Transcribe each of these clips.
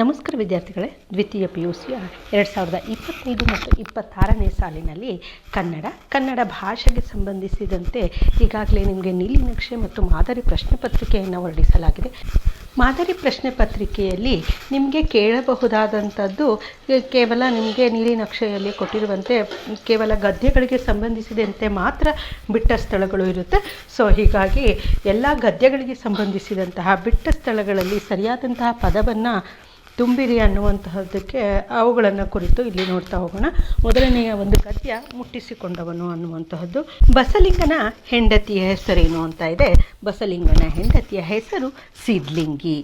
ನಮಸ್ಕಾರ ವಿದ್ಯಾರ್ಥಿಗಳೇ, ದ್ವಿತೀಯ PUCಯ 2025 ಮತ್ತು 26ನೇ ಸಾಲಿನಲ್ಲಿ ಕನ್ನಡ ಭಾಷೆಗೆ ಸಂಬಂಧಿಸಿದಂತೆ ಈಗಾಗಲೇ ನಿಮಗೆ ನೀಲಿನಕ್ಷೆ ಮತ್ತು ಮಾದರಿ ಪ್ರಶ್ನೆ ಪತ್ರಿಕೆಯನ್ನು ಹೊರಡಿಸಲಾಗಿದೆ. ಮಾದರಿ ಪ್ರಶ್ನೆ ಪತ್ರಿಕೆಯಲ್ಲಿ ನಿಮಗೆ ಕೇಳಬಹುದಾದಂಥದ್ದು ಕೇವಲ ನಿಮಗೆ ನೀಲಿನಕ್ಷೆಯಲ್ಲಿ ಕೊಟ್ಟಿರುವಂತೆ ಕೇವಲ ಗದ್ಯಗಳಿಗೆ ಸಂಬಂಧಿಸಿದಂತೆ ಮಾತ್ರ ಬಿಟ್ಟ ಸ್ಥಳಗಳು ಇರುತ್ತೆ. ಹೀಗಾಗಿ ಎಲ್ಲ ಗದ್ಯಗಳಿಗೆ ಸಂಬಂಧಿಸಿದಂತಹ ಬಿಟ್ಟ ಸ್ಥಳಗಳಲ್ಲಿ ಸರಿಯಾದಂತಹ ಪದವನ್ನು ತುಂಬಿರಿ ಅನ್ನುವಂತಹದ್ದಕ್ಕೆ ಅವುಗಳನ್ನು ಕುರಿತು ಇಲ್ಲಿ ನೋಡ್ತಾ ಹೋಗೋಣ. ಮೊದಲನೆಯ ಒಂದು ಗದ್ಯ ಮುಟ್ಟಿಸಿಕೊಂಡವನು ಅನ್ನುವಂತಹದ್ದು. ಬಸಲಿಂಗನ ಹೆಂಡತಿಯ ಹೆಸರೇನು ಅಂತ ಇದೆ. ಬಸಲಿಂಗನ ಹೆಂಡತಿಯ ಹೆಸರು ಸಿದ್ಲಿಂಗಿ.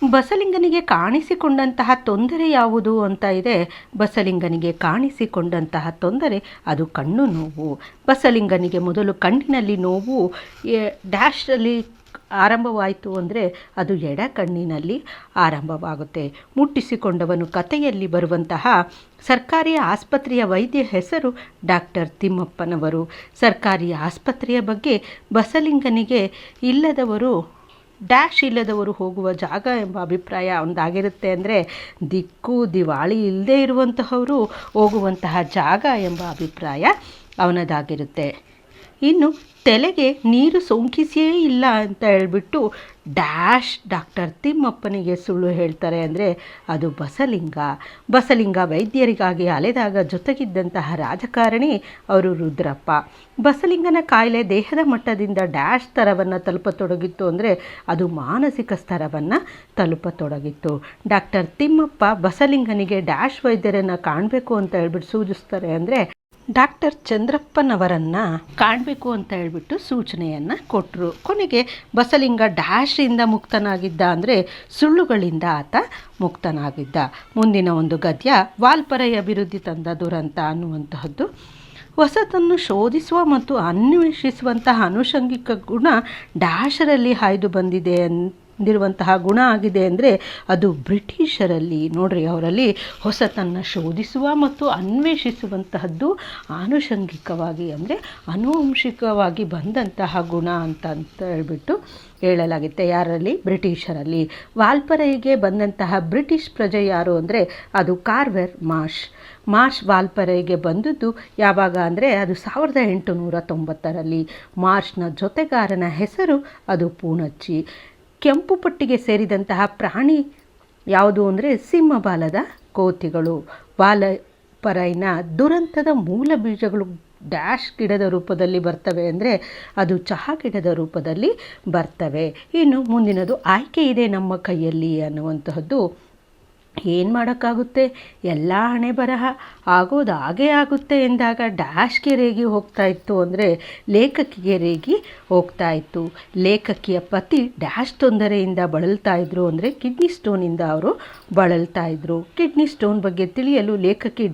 ಬಸಲಿಂಗನಿಗೆ ಕಾಣಿಸಿಕೊಂಡಂತಹ ತೊಂದರೆ ಯಾವುದು ಅಂತ ಇದೆ. ಬಸಲಿಂಗನಿಗೆ ಕಾಣಿಸಿಕೊಂಡಂತಹ ತೊಂದರೆ ಅದು ಕಣ್ಣು ನೋವು. ಬಸಲಿಂಗನಿಗೆ ಮೊದಲು ಕಣ್ಣಿನಲ್ಲಿ ನೋವು ಡ್ಯಾಶಲ್ಲಿ ಆರಂಭವಾಯಿತು ಅಂದರೆ ಅದು ಎಡ ಕಣ್ಣಿನಲ್ಲಿ ಆರಂಭವಾಗುತ್ತೆ. ಮುಟ್ಟಿಸಿಕೊಂಡವನು ಕಥೆಯಲ್ಲಿ ಬರುವಂತಹ ಸರ್ಕಾರಿ ಆಸ್ಪತ್ರೆಯ ವೈದ್ಯ ಹೆಸರು ಡಾಕ್ಟರ್ ತಿಮ್ಮಪ್ಪನವರು. ಸರ್ಕಾರಿ ಆಸ್ಪತ್ರೆಯ ಬಗ್ಗೆ ಬಸಲಿಂಗನಿಗೆ ಇಲ್ಲದವರು ಹೋಗುವ ಜಾಗ ಎಂಬ ಅಭಿಪ್ರಾಯ ಒಂದಾಗಿರುತ್ತೆ. ಅಂದರೆ ದಿಕ್ಕು ದಿವಾಳಿ ಇಲ್ಲದೆ ಇರುವಂತಹವರು ಹೋಗುವಂತಹ ಜಾಗ ಎಂಬ ಅಭಿಪ್ರಾಯ ಅವನದಾಗಿರುತ್ತೆ. ಇನ್ನು ತಲೆಗೆ ನೀರು ಸೋಂಕಿಸಿಯೇ ಇಲ್ಲ ಅಂತ ಹೇಳ್ಬಿಟ್ಟು ಡಾಕ್ಟರ್ ತಿಮ್ಮಪ್ಪನಿಗೆ ಸುಳ್ಳು ಹೇಳ್ತಾರೆ. ಅಂದರೆ ಅದು ಬಸಲಿಂಗ ವೈದ್ಯರಿಗಾಗಿ ಅಲೆದಾಗ ಜೊತೆಗಿದ್ದಂತಹ ರಾಜಕಾರಣಿ ಅವರು ರುದ್ರಪ್ಪ. ಬಸಲಿಂಗನ ಕಾಯಿಲೆ ದೇಹದ ಮಟ್ಟದಿಂದ ಸ್ತರವನ್ನು ತಲುಪತೊಡಗಿತ್ತು ಅಂದರೆ ಅದು ಮಾನಸಿಕ ಸ್ತರವನ್ನು ತಲುಪತೊಡಗಿತ್ತು. ಡಾಕ್ಟರ್ ತಿಮ್ಮಪ್ಪ ಬಸಲಿಂಗನಿಗೆ ವೈದ್ಯರನ್ನು ಕಾಣಬೇಕು ಅಂತ ಹೇಳ್ಬಿಟ್ಟು ಸೂಚಿಸ್ತಾರೆ. ಅಂದರೆ ಡಾಕ್ಟರ್ ಚಂದ್ರಪ್ಪನವರನ್ನು ಕಾಣಬೇಕು ಅಂತ ಹೇಳ್ಬಿಟ್ಟು ಸೂಚನೆಯನ್ನು ಕೊಟ್ಟರು. ಕೊನೆಗೆ ಬಸಲಿಂಗ ಯಿಂದ ಮುಕ್ತನಾಗಿದ್ದ, ಅಂದರೆ ಸುಳ್ಳುಗಳಿಂದ ಆತ ಮುಕ್ತನಾಗಿದ್ದ. ಮುಂದಿನ ಒಂದು ಗದ್ಯ ವಾಲ್ಪರೆಯ ಅಭಿವೃದ್ಧಿ ತಂದ ದುರಂತ ಅನ್ನುವಂತಹದ್ದು. ಹೊಸತನ್ನು ಶೋಧಿಸುವ ಮತ್ತು ಅನ್ವೇಷಿಸುವಂತಹ ಅನುಷಂಗಿಕ ಗುಣ ರಲ್ಲಿ ಹಾಯ್ದು ಬಂದಿದೆ ಅಂದಿರುವಂತಹ ಗುಣ ಆಗಿದೆ. ಅಂದರೆ ಅದು ಬ್ರಿಟಿಷರಲ್ಲಿ ನೋಡ್ರಿ, ಅವರಲ್ಲಿ ಹೊಸತನ್ನು ಶೋಧಿಸುವ ಮತ್ತು ಅನ್ವೇಷಿಸುವಂತಹದ್ದು ಆನುಷಂಗಿಕವಾಗಿ ಅಂದರೆ ಆನುವಂಶಿಕವಾಗಿ ಬಂದಂತಹ ಗುಣ ಅಂತ ಹೇಳ್ಬಿಟ್ಟು ಹೇಳಲಾಗುತ್ತೆ. ಯಾರಲ್ಲಿ? ಬ್ರಿಟಿಷರಲ್ಲಿ. ವಾಲ್ಪರೆಗೆ ಬಂದಂತಹ ಬ್ರಿಟಿಷ್ ಪ್ರಜೆ ಯಾರು ಅಂದರೆ ಅದು ಕಾರ್ವೆರ್ ಮಾರ್ಷ್ ವಾಲ್ಪರೆಗೆ ಬಂದದ್ದು ಯಾವಾಗ ಅಂದರೆ ಅದು 1890ರಲ್ಲಿ. ಮಾರ್ಷ್ನ ಜೊತೆಗಾರನ ಹೆಸರು ಅದು ಪೂಣಚ್ಚಿ. ಕೆಂಪು ಪಟ್ಟಿಗೆ ಸೇರಿದಂತಹ ಪ್ರಾಣಿ ಯಾವುದು ಅಂದರೆ ಸಿಂಹಬಾಲದ ಕೋತಿಗಳು. ವಾಲ್ಪರೈನ ದುರಂತದ ಮೂಲ ಬೀಜಗಳು ಗಿಡದ ರೂಪದಲ್ಲಿ ಬರ್ತವೆ. ಅಂದರೆ ಅದು ಚಹಾ ಗಿಡದ ರೂಪದಲ್ಲಿ ಬರ್ತವೆ. ಇನ್ನು ಮುಂದಿನದು ಆಯ್ಕೆ ಇದೆ ನಮ್ಮ ಕೈಯಲ್ಲಿ ಅನ್ನುವಂತಹದ್ದು. ಏನು ಮಾಡೋಕ್ಕಾಗುತ್ತೆ, ಎಲ್ಲ ಹಣೆ ಬರಹ ಆಗೋದು ಹಾಗೇ ಆಗುತ್ತೆ ಎಂದಾಗ ಗೆ ರೇಗಿ ಹೋಗ್ತಾ ಇತ್ತು ಅಂದರೆ ಲೇಖಕಿಗೆ ರೇಗಿ ಹೋಗ್ತಾ ಇತ್ತು. ಲೇಖಕಿಯ ಪತಿ ತೊಂದರೆಯಿಂದ ಬಳಲ್ತಾ ಇದ್ರು ಅಂದರೆ ಕಿಡ್ನಿ ಸ್ಟೋನಿಂದ ಅವರು ಬಳಲ್ತಾ ಇದ್ರು. ಕಿಡ್ನಿ ಸ್ಟೋನ್ ಬಗ್ಗೆ ತಿಳಿಯಲು ಲೇಖಕಿ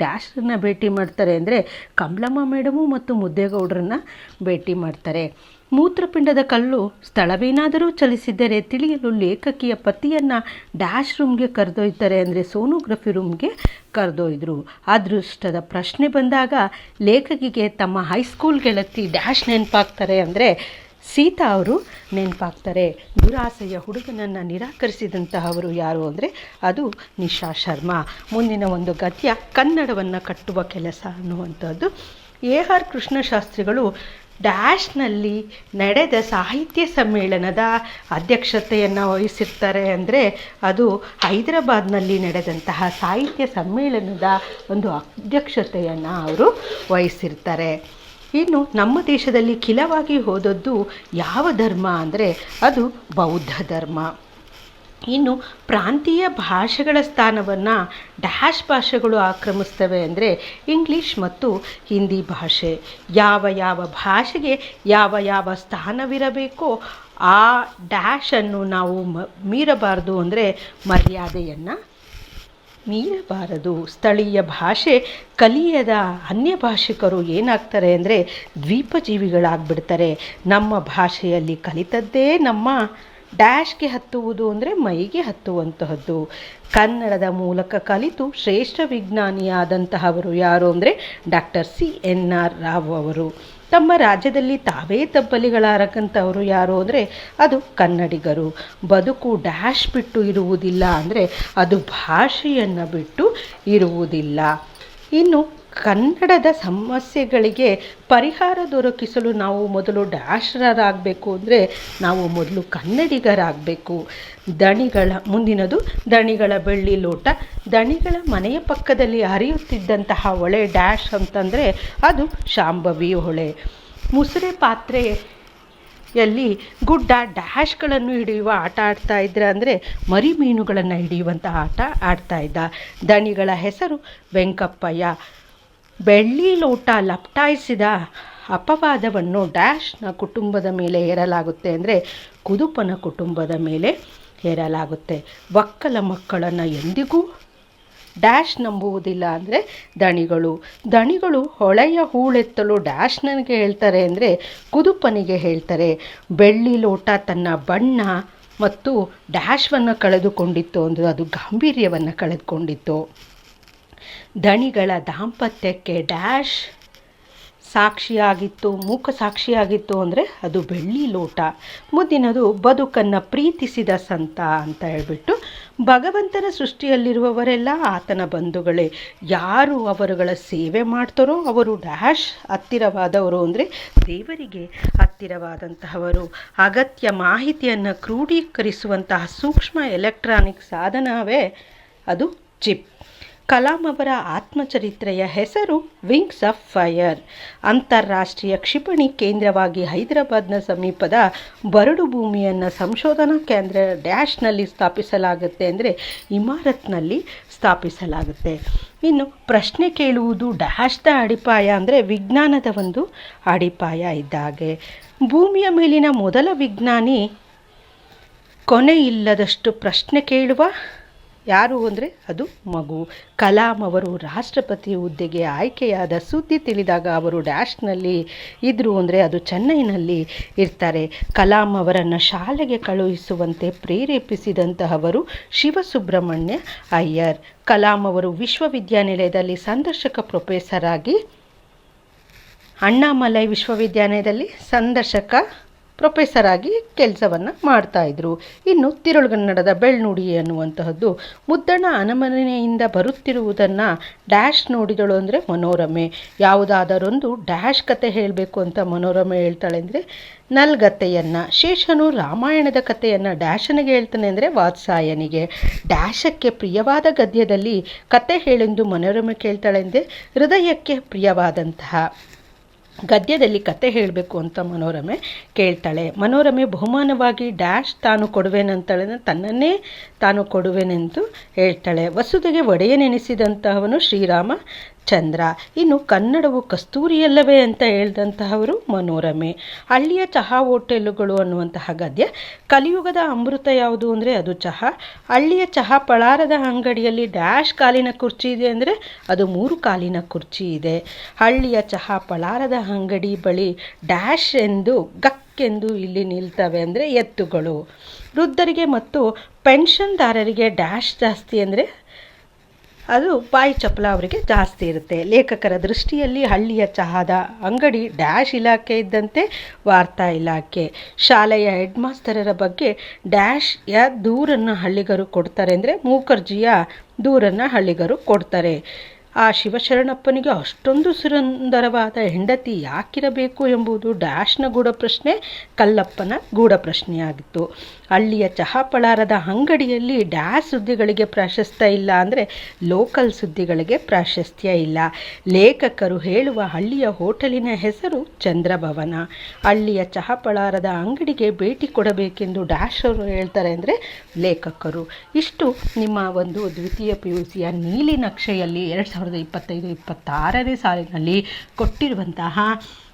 ನ ಭೇಟಿ ಮಾಡ್ತಾರೆ. ಅಂದರೆ ಕಮಲಮ್ಮ ಮೇಡಮು ಮತ್ತು ಮುದ್ದೇಗೌಡರನ್ನ ಭೇಟಿ ಮಾಡ್ತಾರೆ. ಮೂತ್ರಪಿಂಡದ ಕಲ್ಲು ಸ್ಥಳವೇನಾದರೂ ಚಲಿಸಿದ್ದರೆ ತಿಳಿಯಲು ಲೇಖಕಿಯ ಪತಿಯನ್ನು ರೂಮ್ಗೆ ಕರೆದೊಯ್ತಾರೆ. ಅಂದರೆ ಸೋನೋಗ್ರಫಿ ರೂಮ್ಗೆ ಕರೆದೊಯ್ದರು. ಅದೃಷ್ಟದ ಪ್ರಶ್ನೆ ಬಂದಾಗ ಲೇಖಕಿಗೆ ತಮ್ಮ ಹೈಸ್ಕೂಲ್ ಗೆಳತಿ ನೆನಪಾಗ್ತಾರೆ. ಅಂದರೆ ಸೀತಾ ಅವರು ನೆನಪಾಗ್ತಾರೆ. ದುರಾಸೆಯ ಹುಡುಗನನ್ನು ನಿರಾಕರಿಸಿದಂತಹವರು ಯಾರು ಅಂದರೆ ಅದು ನಿಶಾ ಶರ್ಮಾ. ಮುಂದಿನ ಒಂದು ಗದ್ಯ ಕನ್ನಡವನ್ನು ಕಟ್ಟುವ ಕೆಲಸ ಅನ್ನುವಂಥದ್ದು. AR ಕೃಷ್ಣಶಾಸ್ತ್ರಿಗಳು ನಲ್ಲಿ ನಡೆದ ಸಾಹಿತ್ಯ ಸಮ್ಮೇಳನದ ಅಧ್ಯಕ್ಷತೆಯನ್ನು ವಹಿಸಿರ್ತಾರೆ. ಅಂದರೆ ಅದು ಹೈದರಾಬಾದ್ನಲ್ಲಿ ನಡೆದಂತಹ ಸಾಹಿತ್ಯ ಸಮ್ಮೇಳನದ ಒಂದು ಅಧ್ಯಕ್ಷತೆಯನ್ನು ಅವರು ವಹಿಸಿರ್ತಾರೆ. ಇನ್ನು ನಮ್ಮ ದೇಶದಲ್ಲಿ ಕಿಲವಾಗಿ ಹೋದದ್ದು ಯಾವ ಧರ್ಮ ಅಂದರೆ ಅದು ಬೌದ್ಧ ಧರ್ಮ. ಇನ್ನು ಪ್ರಾಂತೀಯ ಭಾಷೆಗಳ ಸ್ಥಾನವನ್ನು ಭಾಷೆಗಳು ಆಕ್ರಮಿಸ್ತವೆ. ಅಂದರೆ ಇಂಗ್ಲೀಷ್ ಮತ್ತು ಹಿಂದಿ ಭಾಷೆ. ಯಾವ ಭಾಷೆಗೆ ಯಾವ ಸ್ಥಾನವಿರಬೇಕೋ ಆ ಅನ್ನು ನಾವು ಮೀರಬಾರದು. ಅಂದರೆ ಮರ್ಯಾದೆಯನ್ನು ಮೀರಬಾರದು. ಸ್ಥಳೀಯ ಭಾಷೆ ಕಲಿಯದ ಅನ್ಯ ಭಾಷಿಕರು ಏನಾಗ್ತಾರೆ ಅಂದರೆ ದ್ವೀಪಜೀವಿಗಳಾಗ್ಬಿಡ್ತಾರೆ. ನಮ್ಮ ಭಾಷೆಯಲ್ಲಿ ಕಲಿತದ್ದೇ ನಮ್ಮ ಗೆ ಹತ್ತುವುದು ಅಂದರೆ ಮೈಗೆ ಹತ್ತುವಂತಹದ್ದು. ಕನ್ನಡದ ಮೂಲಕ ಕಲಿತು ಶ್ರೇಷ್ಠ ವಿಜ್ಞಾನಿಯಾದಂತಹವರು ಯಾರು ಅಂದರೆ ಡಾಕ್ಟರ್ CNR ರಾವ್ ಅವರು. ತಮ್ಮ ರಾಜ್ಯದಲ್ಲಿ ತಾವೇ ತಬ್ಬಲಿಗಳಾರಕ್ಕಂಥವರು ಯಾರು ಅಂದರೆ ಅದು ಕನ್ನಡಿಗರು. ಬದುಕು ಡ್ಯಾಶ್ ಬಿಟ್ಟು ಇರುವುದಿಲ್ಲ ಅಂದರೆ ಅದು ಭಾಷೆಯನ್ನು ಬಿಟ್ಟು ಇರುವುದಿಲ್ಲ. ಇನ್ನು ಕನ್ನಡದ ಸಮಸ್ಯೆಗಳಿಗೆ ಪರಿಹಾರ ದೊರಕಿಸಲು ನಾವು ಮೊದಲು ಡ್ಯಾಶರಾಗಬೇಕು ಅಂದರೆ ನಾವು ಮೊದಲು ಕನ್ನಡಿಗರಾಗಬೇಕು. ಮುಂದಿನದು ದಣಿಗಳ ಬೆಳ್ಳಿ ಲೋಟ. ದಣಿಗಳ ಮನೆಯ ಪಕ್ಕದಲ್ಲಿ ಹರಿಯುತ್ತಿದ್ದಂತಹ ಹೊಳೆ ಡ್ಯಾಶ್ ಅಂತಂದರೆ ಅದು ಶಾಂಭವಿ ಹೊಳೆ. ಮುಸುರೆ ಪಾತ್ರೆಯಲ್ಲಿ ಗುಡ್ಡ ಡ್ಯಾಶ್ಗಳನ್ನು ಹಿಡಿಯುವ ಆಟ ಆಡ್ತಾ ಇದ್ರೆ ಅಂದರೆ ಮರಿ ಮೀನುಗಳನ್ನು ಹಿಡಿಯುವಂತಹ ಆಟ ಆಡ್ತಾ ಇದ್ದ. ದಣಿಗಳ ಹೆಸರು ವೆಂಕಪ್ಪಯ್ಯ. ಬೆಳ್ಳಿ ಲೋಟ ಲಪಟಾಯಿಸಿದ ಅಪವಾದವನ್ನು ಡ್ಯಾಶ್ನ ಕುಟುಂಬದ ಮೇಲೆ ಹೇರಲಾಗುತ್ತೆ ಅಂದರೆ ಕುದುಪನ ಕುಟುಂಬದ ಮೇಲೆ ಹೇರಲಾಗುತ್ತೆ. ಒಕ್ಕಲ ಮಕ್ಕಳನ್ನು ಎಂದಿಗೂ ಡ್ಯಾಶ್ ನಂಬುವುದಿಲ್ಲ ಅಂದರೆ ದಣಿಗಳು ಹೊಳೆಯ ಹೂಳೆತ್ತಲು ಡ್ಯಾಶ್ನಿಗೆ ಹೇಳ್ತಾರೆ ಅಂದರೆ ಕುದುಪನಿಗೆ ಹೇಳ್ತಾರೆ. ಬೆಳ್ಳಿ ಲೋಟ ತನ್ನ ಬಣ್ಣ ಮತ್ತು ಡ್ಯಾಶ್ವನ್ನು ಕಳೆದುಕೊಂಡಿತ್ತು ಅಂದರೆ ಅದು ಗಾಂಭೀರ್ಯವನ್ನು ಕಳೆದುಕೊಂಡಿತ್ತು. ದಣಿಗಳ ದಾಂಪತ್ಯಕ್ಕೆ ಡ್ಯಾಶ್ ಮೂಕ ಸಾಕ್ಷಿಯಾಗಿತ್ತು ಅಂದರೆ ಅದು ಬೆಳ್ಳಿ ಲೋಟ. ಮುಂದಿನದು ಬದುಕನ್ನು ಪ್ರೀತಿಸಿದ ಸಂತ ಅಂತ ಹೇಳ್ಬಿಟ್ಟು, ಭಗವಂತನ ಸೃಷ್ಟಿಯಲ್ಲಿರುವವರೆಲ್ಲ ಆತನ ಬಂಧುಗಳೇ. ಯಾರು ಅವರುಗಳ ಸೇವೆ ಮಾಡ್ತಾರೋ ಅವರು ಡ್ಯಾಶ್ ಹತ್ತಿರವಾದವರು ಅಂದರೆ ದೇವರಿಗೆ ಹತ್ತಿರವಾದಂತಹವರು. ಅಗತ್ಯ ಮಾಹಿತಿಯನ್ನು ಕ್ರೋಢೀಕರಿಸುವಂತಹ ಸೂಕ್ಷ್ಮ ಎಲೆಕ್ಟ್ರಾನಿಕ್ ಸಾಧನವೇ ಅದು ಚಿಪ್. ಕಲಾಂ ಅವರ ಆತ್ಮಚರಿತ್ರೆಯ ಹೆಸರು ವಿಂಗ್ಸ್ ಆಫ್ ಫೈರ್. ಅಂತಾರಾಷ್ಟ್ರೀಯ ಕ್ಷಿಪಣಿ ಕೇಂದ್ರವಾಗಿ ಹೈದರಾಬಾದ್ನ ಸಮೀಪದ ಬರಡು ಭೂಮಿಯನ್ನು ಸಂಶೋಧನಾ ಕೇಂದ್ರ ಡ್ಯಾಶ್ನಲ್ಲಿ ಸ್ಥಾಪಿಸಲಾಗುತ್ತೆ ಅಂದರೆ ಇಮಾರತ್ನಲ್ಲಿ ಸ್ಥಾಪಿಸಲಾಗುತ್ತೆ. ಇನ್ನು ಪ್ರಶ್ನೆ ಕೇಳುವುದು ಡ್ಯಾಶ್ದ ಅಡಿಪಾಯ ಅಂದರೆ ವಿಜ್ಞಾನದ ಒಂದು ಅಡಿಪಾಯ ಇದ್ದಾಗೆ. ಭೂಮಿಯ ಮೇಲಿನ ಮೊದಲ ವಿಜ್ಞಾನಿ ಕೊನೆಯಿಲ್ಲದಷ್ಟು ಪ್ರಶ್ನೆ ಕೇಳುವ ಯಾರು ಅಂದರೆ ಅದು ಮಗು. ಕಲಾಂ ಅವರು ರಾಷ್ಟ್ರಪತಿ ಹುದ್ದೆಗೆ ಆಯ್ಕೆಯಾದ ಸುದ್ದಿ ತಿಳಿದಾಗ ಅವರು ಡ್ಯಾಶ್ನಲ್ಲಿ ಇದ್ದರು ಅಂದರೆ ಅದು ಚೆನ್ನೈನಲ್ಲಿ ಇರ್ತಾರೆ. ಕಲಾಂ ಅವರನ್ನು ಶಾಲೆಗೆ ಕಳುಹಿಸುವಂತೆ ಪ್ರೇರೇಪಿಸಿದಂತಹವರು ಶಿವಸುಬ್ರಹ್ಮಣ್ಯ ಅಯ್ಯರ್. ಕಲಾಂ ಅವರು ವಿಶ್ವವಿದ್ಯಾನಿಲಯದಲ್ಲಿ ಸಂದರ್ಶಕ ಪ್ರೊಫೆಸರ್ ಆಗಿ ಅಣ್ಣಾಮಲೈ ವಿಶ್ವವಿದ್ಯಾನಿಲಯದಲ್ಲಿ ಪ್ರೊಫೆಸರ್ ಆಗಿ ಕೆಲಸವನ್ನು ಮಾಡ್ತಾಯಿದ್ರು. ಇನ್ನು ತಿರುಳುಗನ್ನಡದ ಬೆಳ್ನುಡಿ ಅನ್ನುವಂತಹದ್ದು ಮುದ್ದಣ್ಣ ಅರಮನೆಯಿಂದ ಬರುತ್ತಿರುವುದನ್ನು ಡ್ಯಾಶ್ ನೋಡಿದಳು ಅಂದರೆ ಮನೋರಮೆ. ಯಾವುದಾದರೊಂದು ಡ್ಯಾಶ್ ಕತೆ ಹೇಳಬೇಕು ಅಂತ ಮನೋರಮೆ ಹೇಳ್ತಾಳೆ ಅಂದರೆ ನಲ್ಗತೆಯನ್ನು. ಶೇಷನು ರಾಮಾಯಣದ ಕಥೆಯನ್ನು ಡ್ಯಾಶನಿಗೆ ಹೇಳ್ತಾನೆ ಅಂದರೆ ವಾತ್ಸಾಯನಿಗೆ. ಡ್ಯಾಶಕ್ಕೆ ಪ್ರಿಯವಾದ ಗದ್ಯದಲ್ಲಿ ಕತೆ ಹೇಳೆಂದು ಮನೋರಮೆ ಕೇಳ್ತಾಳೆ ಅಂದರೆ ಹೃದಯಕ್ಕೆ ಪ್ರಿಯವಾದಂತಹ ಗದ್ಯದಲ್ಲಿ ಕತೆ ಹೇಳಬೇಕು ಅಂತ ಮನೋರಮೆ ಕೇಳ್ತಾಳೆ. ಮನೋರಮೆ ಬಹುಮಾನವಾಗಿ ಡ್ಯಾಶ್ ತಾನು ಕೊಡುವೆನಂತಾಳೆ, ತನ್ನನ್ನೇ ತಾನು ಕೊಡುವೆನೆಂದು ಹೇಳ್ತಾಳೆ. ವಸುದೆಗೆ ಒಡೆಯನೆನಿಸಿದಂತಹವನು ಶ್ರೀರಾಮಚಂದ್ರ. ಇನ್ನು ಕನ್ನಡವು ಕಸ್ತೂರಿಯಲ್ಲವೇ ಅಂತ ಹೇಳಿದಂತಹವರು ಮನೋರಮೆ. ಹಳ್ಳಿಯ ಚಹಾ ಹೋಟೆಲುಗಳು ಅನ್ನುವಂತಹ ಗದ್ಯ. ಕಲಿಯುಗದ ಅಮೃತ ಯಾವುದು ಅಂದರೆ ಅದು ಚಹಾ. ಹಳ್ಳಿಯ ಚಹಾ ಪಳಾರದ ಅಂಗಡಿಯಲ್ಲಿ ಡ್ಯಾಶ್ ಕಾಲಿನ ಕುರ್ಚಿ ಇದೆ ಅಂದರೆ ಅದು 3 ಕಾಲಿನ ಕುರ್ಚಿ ಇದೆ. ಹಳ್ಳಿಯ ಚಹಾ ಪಳಾರದ ಅಂಗಡಿ ಬಳಿ ಡ್ಯಾಶ್ ಎಂದು ಗಕ್ಕೆಂದು ಇಲ್ಲಿ ನಿಲ್ತವೆ ಅಂದರೆ ಎತ್ತುಗಳು. ವೃದ್ಧರಿಗೆ ಮತ್ತು ಪೆನ್ಷನ್ದಾರರಿಗೆ ಡ್ಯಾಶ್ ಜಾಸ್ತಿ ಅಂದರೆ ಅದು ಬಾಯಿ ಚಪ್ಪಲ ಅವರಿಗೆ ಜಾಸ್ತಿ ಇರುತ್ತೆ. ಲೇಖಕರ ದೃಷ್ಟಿಯಲ್ಲಿ ಹಳ್ಳಿಯ ಚಹಾದ ಅಂಗಡಿ ಡ್ಯಾಶ್ ಇಲಾಖೆ ಇದ್ದಂತೆ ವಾರ್ತಾ ಇಲಾಖೆ. ಶಾಲೆಯ ಹೆಡ್ ಮಾಸ್ತರರ ಬಗ್ಗೆ ಡ್ಯಾಶ್ಯ ದೂರನ್ನು ಹಳ್ಳಿಗರು ಕೊಡ್ತಾರೆ ಅಂದರೆ ಮೂಕರ್ಜಿಯ ದೂರನ್ನು ಹಳ್ಳಿಗರು ಕೊಡ್ತಾರೆ. ಆ ಶಿವಶರಣಪ್ಪನಿಗೆ ಅಷ್ಟೊಂದು ಸುಂದರವಾದ ಹೆಂಡತಿ ಯಾಕಿರಬೇಕು ಎಂಬುದು ಡ್ಯಾಶ್ನ ಗೂಢ ಪ್ರಶ್ನೆ, ಕಲ್ಲಪ್ಪನ ಗೂಢ ಪ್ರಶ್ನೆಯಾಗಿತ್ತು. ಹಳ್ಳಿಯ ಚಹಾ ಪಳಾರದ ಅಂಗಡಿಯಲ್ಲಿ ಡ್ಯಾಶ್ ಸುದ್ದಿಗಳಿಗೆ ಪ್ರಾಶಸ್ತ್ಯ ಇಲ್ಲ ಅಂದರೆ ಲೋಕಲ್ ಸುದ್ದಿಗಳಿಗೆ ಪ್ರಾಶಸ್ತ್ಯ ಇಲ್ಲ. ಲೇಖಕರು ಹೇಳುವ ಹಳ್ಳಿಯ ಹೋಟೆಲಿನ ಹೆಸರು ಚಂದ್ರಭವನ. ಹಳ್ಳಿಯ ಚಹಾ ಪಳಾರದ ಅಂಗಡಿಗೆ ಭೇಟಿ ಕೊಡಬೇಕೆಂದು ಡ್ಯಾಶ್ ಅವರು ಹೇಳ್ತಾರೆ ಅಂದರೆ ಲೇಖಕರು. ಇಷ್ಟು ನಿಮ್ಮ ಒಂದು ದ್ವಿತೀಯ PUCಯ ನೀಲಿ ನಕ್ಷೆಯಲ್ಲಿ 2025-26ನೇ ಸಾಲಿನಲ್ಲಿ ಕೊಟ್ಟಿರುವಂತಹ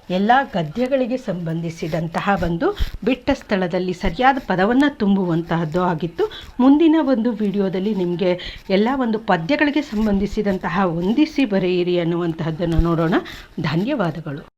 ಎಲ್ಲ ಗದ್ಯಗಳಿಗೆ ಸಂಬಂಧಿಸಿದಂತಹ ಒಂದು ಬಿಟ್ಟ ಸ್ಥಳದಲ್ಲಿ ಸರಿಯಾದ ಪದವನ್ನು ತುಂಬುವಂತಹದ್ದು ಆಗಿತ್ತು. ಮುಂದಿನ ಒಂದು ವಿಡಿಯೋದಲ್ಲಿ ನಿಮಗೆ ಎಲ್ಲ ಒಂದು ಪದ್ಯಗಳಿಗೆ ಸಂಬಂಧಿಸಿದಂತಹ ಹೊಂದಿಸಿ ಬರೆಯಿರಿ ಅನ್ನುವಂತಹದ್ದನ್ನು ನೋಡೋಣ. ಧನ್ಯವಾದಗಳು.